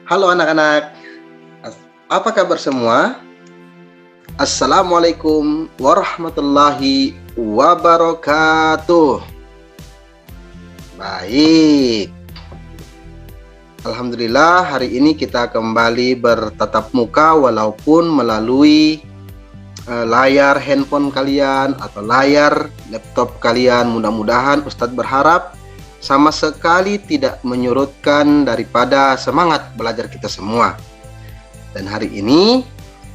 Halo anak-anak, apa kabar semua? Assalamualaikum warahmatullahi wabarakatuh. Baik, alhamdulillah hari ini kita kembali bertatap muka walaupun melalui layar handphone kalian atau layar laptop kalian. Mudah-mudahan Ustadz berharap sama sekali tidak menyurutkan daripada semangat belajar kita semua. Dan hari ini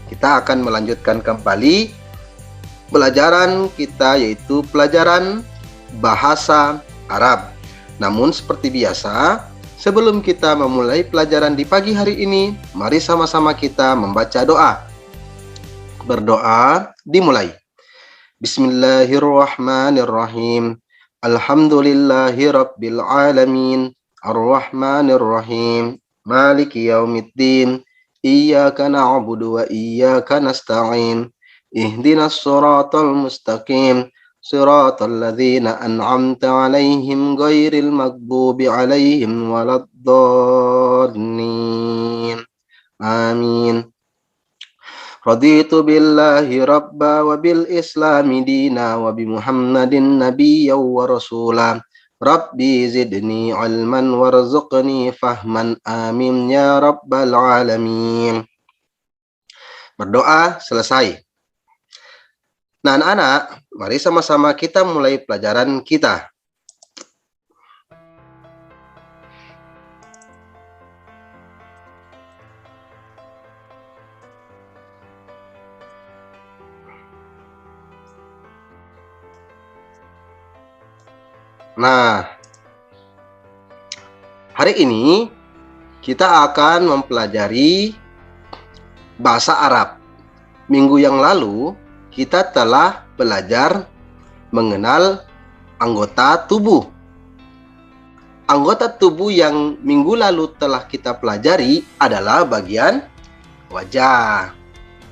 kita akan melanjutkan kembali pelajaran kita, yaitu pelajaran bahasa Arab. Namun seperti biasa, sebelum kita memulai pelajaran di pagi hari ini, mari sama-sama kita membaca doa. Berdoa dimulai. Bismillahirrahmanirrahim. Alhamdulillahi rabbil alamin. Ar-Rahmanir-Rahim. Maliki yaumiddin. Iyyaka na'budu wa iyyaka nasta'in. Ihdinas siratal mustaqim. Siratal ladzina an'amta 'alaihim ghairil maghdubi 'alaihim waladdallin. Amin. Raditu billahi rabba wa bil islami dina wa bi Muhammadin nabiyya wa rasula. Rabbi zidni ilman warzuqni fahman, amin ya rabbal alamin. Berdoa selesai. Nah anak-anak, mari sama-sama kita mulai pelajaran kita. Nah, hari ini kita akan mempelajari bahasa Arab. Minggu yang lalu kita telah belajar mengenal anggota tubuh. Anggota tubuh yang minggu lalu telah kita pelajari adalah bagian wajah.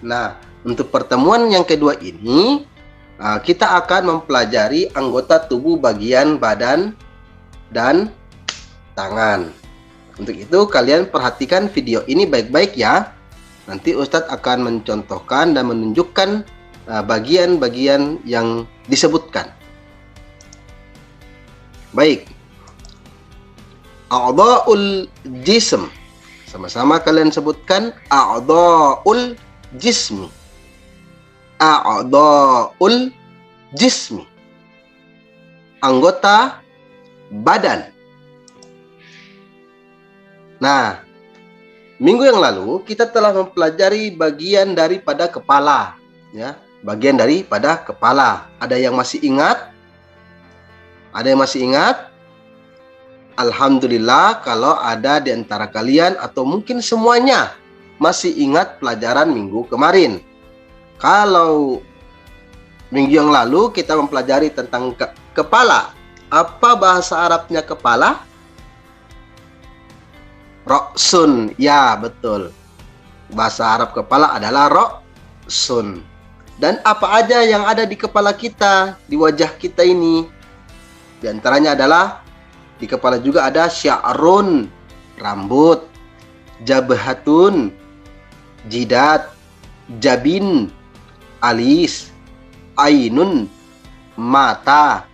Nah, untuk pertemuan yang kedua ini kita akan mempelajari anggota tubuh bagian badan dan tangan. Untuk itu kalian perhatikan video ini baik-baik ya. Nanti Ustadz akan mencontohkan dan menunjukkan bagian-bagian yang disebutkan. Baik. A'dha'ul jism. Sama-sama kalian sebutkan a'dha'ul jismi. A'dha'ul jismi. Anggota badan. Nah, minggu yang lalu kita telah mempelajari bagian daripada kepala, ya. Bagian daripada kepala. Ada yang masih ingat? Ada yang masih ingat? Alhamdulillah kalau ada di antara kalian atau mungkin semuanya masih ingat pelajaran minggu kemarin. Kalau minggu yang lalu kita mempelajari tentang kepala. Apa bahasa Arabnya kepala? Roksun. Ya, betul. Bahasa Arab kepala adalah roksun. Dan apa aja yang ada di kepala kita, di wajah kita ini? Di antaranya adalah di kepala juga ada sya'run, rambut, jabhatun, jidat, jabin, alis, ainun, mata,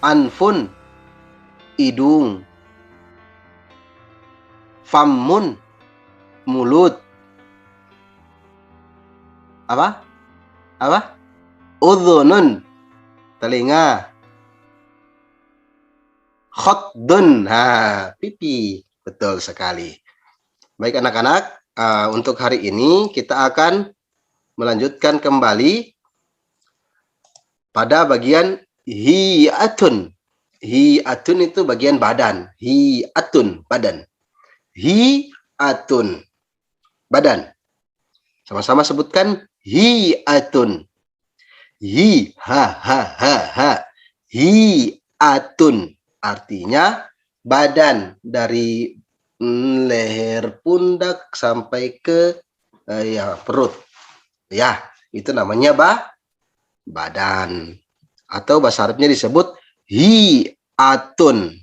anfun, hidung, famun, mulut, apa? Udhunun, telinga, khaddun, pipi. Betul sekali. Baik anak-anak, untuk hari ini kita akan melanjutkan kembali pada bagian hi'atun. Hi'atun itu bagian badan. Hi'atun, badan. Hi'atun, badan. Sama-sama sebutkan hi'atun. Hi, ha. Hi'atun. Artinya badan, dari leher pundak sampai ke perut. Ya, itu namanya badan. Atau bahasa Arabnya disebut Hiatun,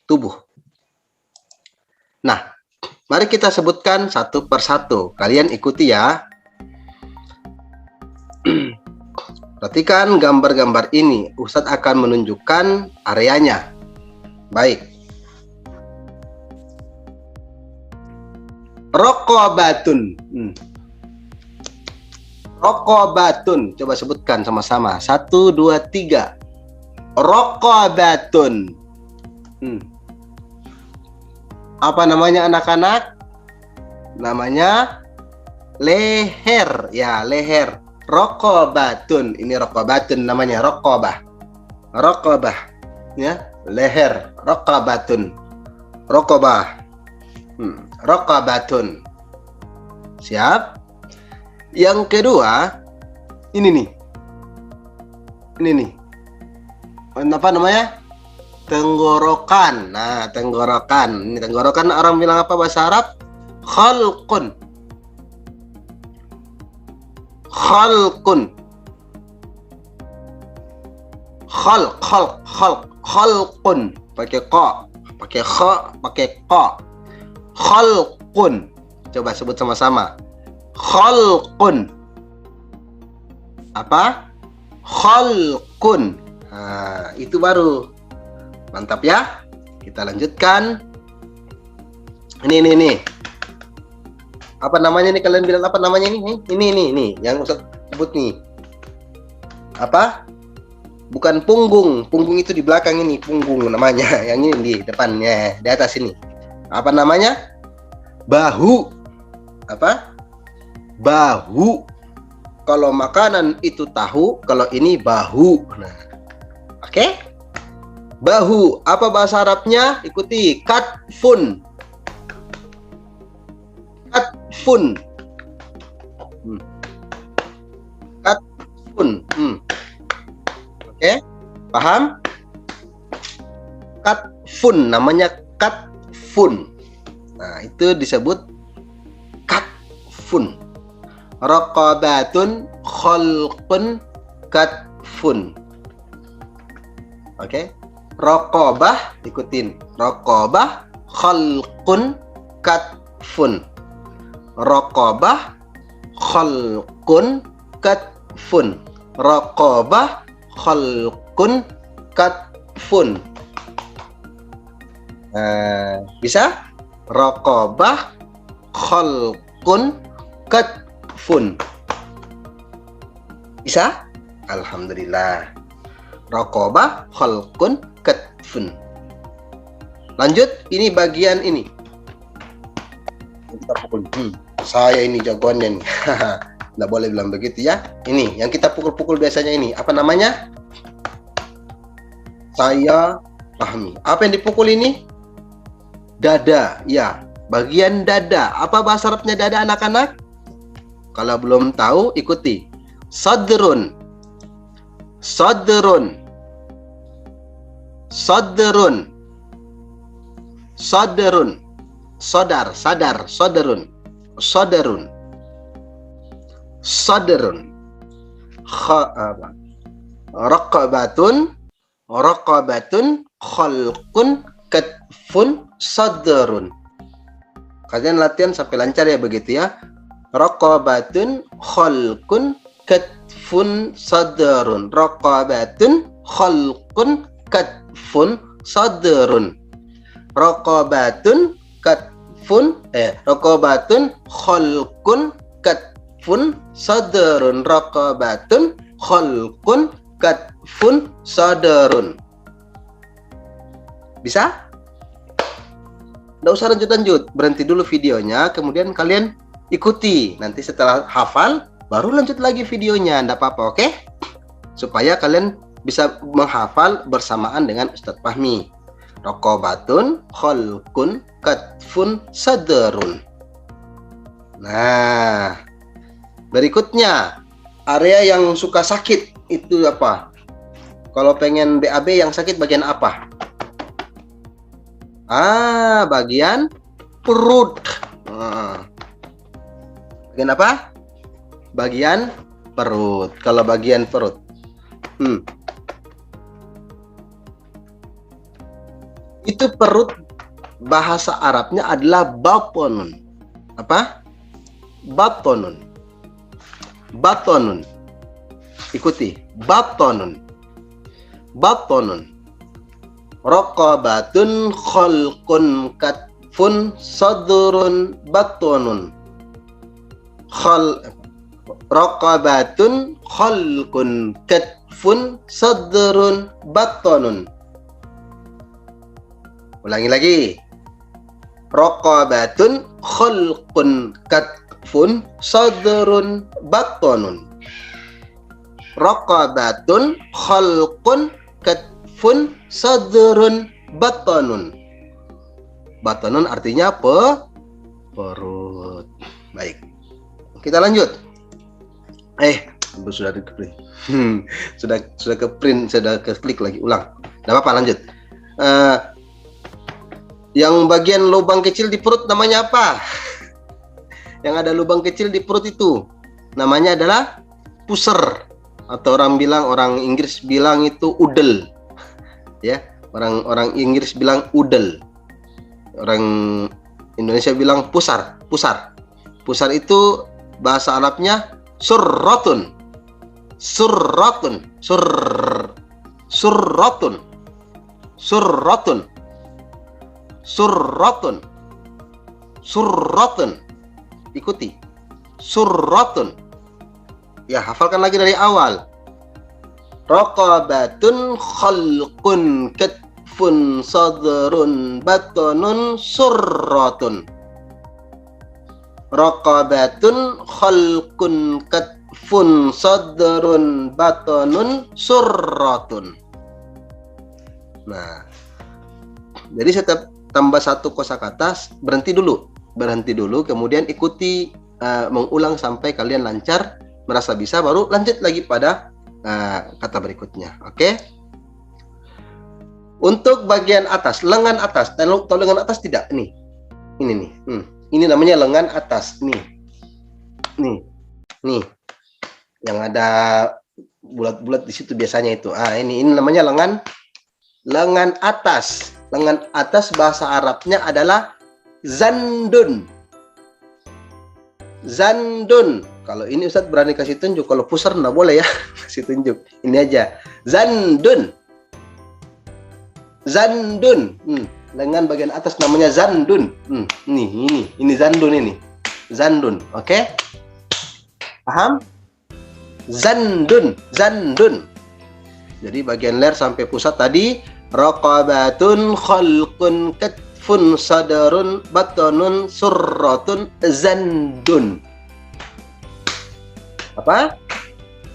tubuh. Nah, mari kita sebutkan satu persatu. Kalian ikuti ya. Perhatikan gambar-gambar ini. Ustadz akan menunjukkan areanya. Baik. Rokobatun. Rokobatun. Coba sebutkan sama-sama. 1, 2, 3. Rokobatun. Apa namanya anak-anak? Namanya leher. Ya, leher. Rokobatun. Ini rokobatun namanya. Rokobah. Rokobah. Ya, leher. Rokobatun. Rokobah. Rokobatun. Siap? Yang kedua, ini nih. Ini nih. Apa namanya? Tenggorokan. Nah, tenggorokan. Ini tenggorokan orang bilang apa bahasa Arab? Khalqun. Khalqun. Khalqun. Pakai qa, pakai kha, pakai qa. Khalqun. Coba sebut sama-sama. Khalqun. Apa? Khalqun. Nah, itu baru. Mantap ya. Kita lanjutkan. Ini. Apa namanya nih, kalian bilang apa namanya ini? Ini yang Ustaz sebut nih. Apa? Bukan punggung. Punggung itu di belakang ini, punggung namanya. Yang ini di depannya, di atas ini. Apa namanya? Bahu. Apa? Bahu. Kalau makanan itu tahu, kalau ini bahu. Nah, oke? Bahu. Apa bahasa Arabnya? Ikuti. Katfun. Katfun. Katfun. Oke? Paham? Katfun. Namanya katfun. Nah, itu disebut katfun. Raqabatun, khalqun, katfun. Oke? Raqabah, ikutin. Raqabah, khalqun, katfun. Raqabah, khalqun, katfun. Raqabah, khalqun, katfun. Bisa? Raqabah, khalqun, katfun. Bisa? Alhamdulillah. Raqabah, khalqun, katfun. Lanjut, ini bagian ini. Kita pukul. Saya ini jagoannya nih. Nggak boleh bilang begitu ya. Ini yang kita pukul-pukul biasanya ini. Apa namanya? Saya pahami. Apa yang dipukul ini? Dada. Ya, bagian dada. Apa bahasa Arabnya dada, anak-anak? Kalau belum tahu, ikuti. Sadrun. Sadrun. Sadrun. Sadrun. Sadar, sadar, sadrun. Sadrun. Sadrun. Raqabatun. Raqabatun. Khalqun. Katfun. Sadrun. Kalian latihan sampai lancar ya, begitu ya. Raqabatun, khalqun, katfun, sadrun. Raqabatun, khalqun, katfun, sadrun. Raqabatun, katfun, raqabatun, khalqun, katfun, sadrun. Raqabatun, khalqun, katfun, sadrun. Bisa? Nggak usah lanjut-lanjut, berhenti dulu videonya, kemudian kalian ikuti. Nanti setelah hafal, baru lanjut lagi videonya, nggak apa-apa, oke? Supaya kalian bisa menghafal bersamaan dengan Ustadz Fahmi. Raqabatun, khalqun, katfun, sadrun. Nah, berikutnya, area yang suka sakit, itu apa? Kalau pengen BAB yang sakit bagian apa? Bagian perut. Bagian apa? Bagian perut. Kalau bagian perut. itu perut bahasa Arabnya adalah batonun. Apa? Batonun. Batonun. Ikuti. Batonun. Batonun. Raqabatun khalqun katfun sadrun batonun. Raqabatun khalqun katfun sadrun batonun. Ulangi lagi. Raqabatun khalqun katfun sadrun batonun. Raqabatun khalqun katfun sadrun batonun. Batonun artinya perut. Baik. Kita lanjut. Sudah di print. sudah ke print, sudah ke klik lagi. Ulang. Tidak apa-apa, lanjut. Yang bagian lubang kecil di perut namanya apa? Yang ada lubang kecil di perut itu namanya adalah puser, atau orang Inggris bilang itu udel. Ya, orang Inggris bilang udel. Orang Indonesia bilang pusar. Pusar itu bahasa Arabnya surratun. Surratun. Surratun. Surratun. Surratun. Surratun. Ikuti. Surratun. Ya, hafalkan lagi dari awal. Raqabatun khalqun katfun sadrun batonun surratun. Raqabatun khalqun katfun sadrun batonun surratun. Nah, jadi saya tambah satu kosakata, berhenti dulu, kemudian ikuti mengulang sampai kalian lancar, merasa bisa, baru lanjut lagi pada kata berikutnya. Oke? Untuk bagian atas, lengan atas. Tahu lengan atas tidak? Nih, ini nih. Ini namanya lengan atas. Nih, yang ada bulat-bulat di situ biasanya itu. Ini namanya lengan atas. Lengan atas bahasa Arabnya adalah zandun. Zandun. Kalau ini Ustadz berani kasih tunjuk. Kalau pusar nggak boleh ya kasih tunjuk. Ini aja. Zandun. Zandun. Lengan bagian atas namanya zandun. Ini zandun ini. Zandun. Oke? Paham? Zandun. Jadi bagian leher sampai pusat tadi. Raqabatun khalqun katfun sadarun batonun surratun zandun. Apa?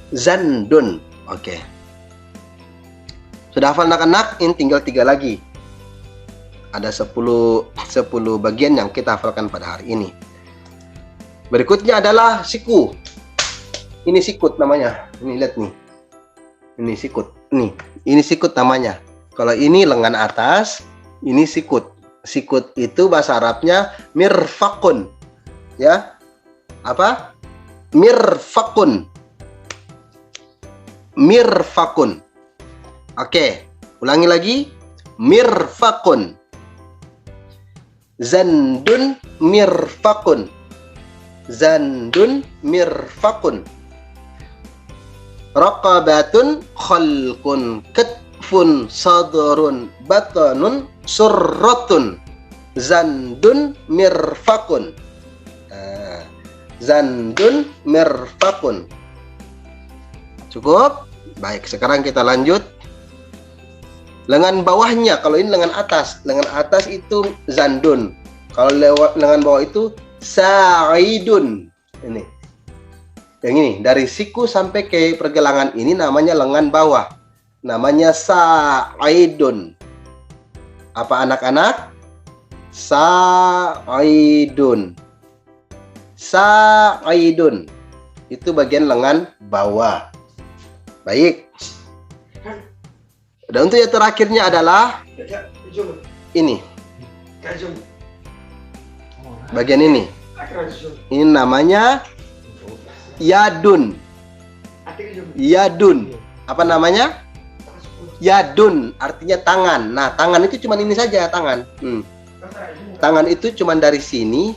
Zandun. Oke. Sudah hafal anak-anak? Ini tinggal 3 lagi. Ada 10 bagian yang kita hafalkan pada hari ini. Berikutnya adalah siku. Ini sikut namanya. Ini lihat nih. Ini sikut. Ini sikut namanya. Kalau ini lengan atas, ini sikut. Sikut itu bahasa Arabnya mirfaqun. Ya. Apa? Mirfaqun. Mirfaqun. Oke, ulangi lagi. Mirfaqun. Zandun mirfaqun. Zandun mirfaqun. Raqabatun khalqun katfun sadrun batanun surratun. Zandun mirfaqun. Zandun mirfaqun. Cukup? Baik, sekarang kita lanjut. Lengan bawahnya, kalau ini lengan atas. Lengan atas itu zandun. Kalau lengan bawah itu sa'idun. Ini. Yang ini, dari siku sampai ke pergelangan ini namanya lengan bawah. Namanya sa'idun. Apa anak-anak? Sa'idun. Sa'idun. Itu bagian lengan bawah. Baik. Dan untuk yang terakhirnya adalah ini. Bagian ini. Ini namanya yadun. Yadun. Apa namanya? Yadun artinya tangan. Nah, tangan itu cuma ini saja, tangan. Tangan itu cuma dari sini,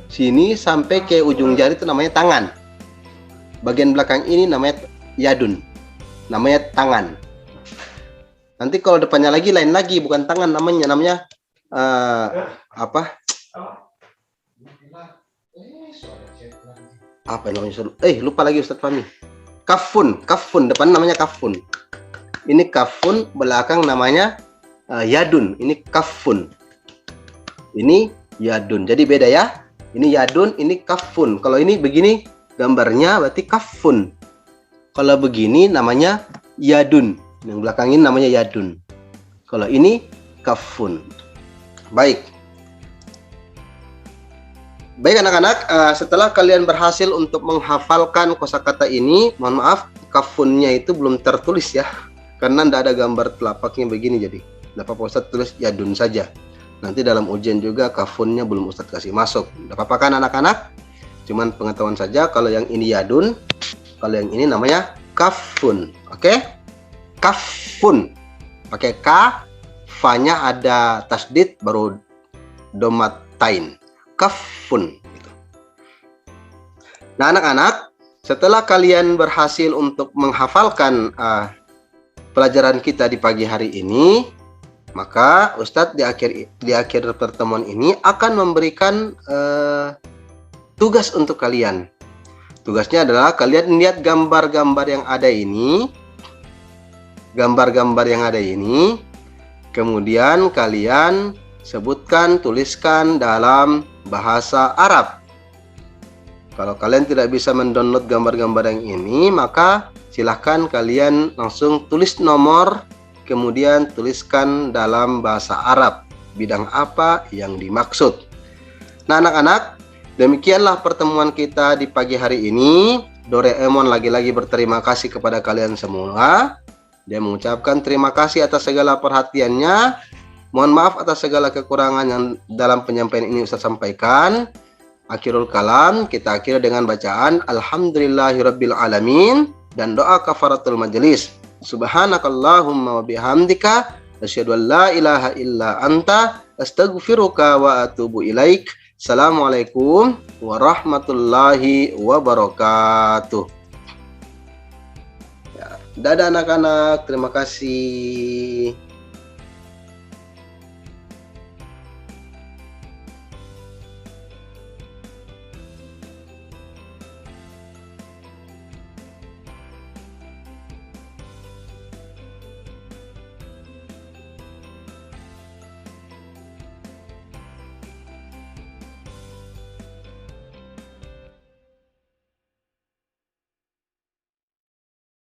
sini sampai ke ujung jari itu namanya tangan. Bagian belakang ini namanya yadun, namanya tangan. Nanti kalau depannya lagi lain lagi, bukan tangan namanya apa? Apa namanya? Lupa lagi Ustadz Fahmi. Kafun, depan namanya kafun. Ini kafun, belakang namanya yadun. Ini kafun. Ini yadun. Jadi beda ya. Ini yadun, ini kafun. Kalau ini begini gambarnya berarti kafun. Kalau begini namanya yadun. Yang belakang ini namanya yadun. Kalau ini kafun. Baik. Baik anak-anak, setelah kalian berhasil untuk menghafalkan kosakata ini, mohon maaf, kafunnya itu belum tertulis ya, karena tidak ada gambar telapaknya begini, jadi tidak apa-apa Ustadz tulis yadun saja. Nanti dalam ujian juga kafunnya belum Ustadz kasih masuk. Tidak apa-apa kan anak-anak? Cuman pengetahuan saja, kalau yang ini yadun, kalau yang ini namanya kafun. Oke? Kafun. Pakai K, fa-nya ada tasdid, baru domatain. Kafun. Nah anak-anak, setelah kalian berhasil untuk menghafalkan pelajaran kita di pagi hari ini, maka Ustadz di akhir pertemuan ini akan memberikan tugas untuk kalian. Tugasnya adalah kalian lihat gambar-gambar yang ada ini, kemudian kalian sebutkan, tuliskan dalam bahasa Arab. Kalau kalian tidak bisa mendownload gambar-gambar yang ini, maka silahkan kalian langsung tulis nomor, kemudian tuliskan dalam bahasa Arab bidang apa yang dimaksud. Nah anak-anak, demikianlah pertemuan kita di pagi hari ini. Doraemon lagi-lagi berterima kasih kepada kalian semua. Dia mengucapkan terima kasih atas segala perhatiannya. Mohon maaf atas segala kekurangan yang dalam penyampaian ini Ustaz sampaikan. Akhirul kalam, kita akhiri dengan bacaan Alhamdulillahirabbil alamin dan doa kafaratul majelis. Subhanakallahumma wa bihamdika asyhadu an la ilaha illa anta astaghfiruka wa atubu ilaik. Assalamualaikum warahmatullahi wabarakatuh. Ya, dadah anak-anak, terima kasih.